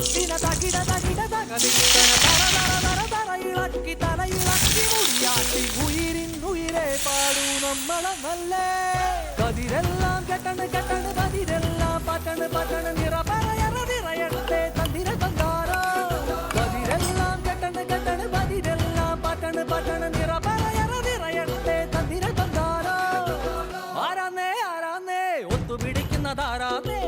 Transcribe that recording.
ദിന തകിട തകിട തകതിത്തന തറ തറ തറ തറ ഇളക്കി തലയിളക്കി മുടിയാട്ടി ഉയിരിന്നുയിരെ പാടൂ നമ്മളെ നല്ലേ കതിരെല്ലാം കെട്ടണ് കെട്ടണ് കതിരെല്ലാം പട്ടണ് പട്ടണ് നിറ പറയറ നിറയട്ടെ തന്നിര തന്താരോ കതിരെല്ലാം കെട്ടണ് കെട്ടണ് കതിരെല്ലാം പട്ടണ് പട്ടണ് നിറ പറയറ നിറയട്ടെ തന്നിര തന്താരോ ആരാന്നേ ആരാന്നേ ഒത്തുപിടിക്കുന്നതാരാന്നേ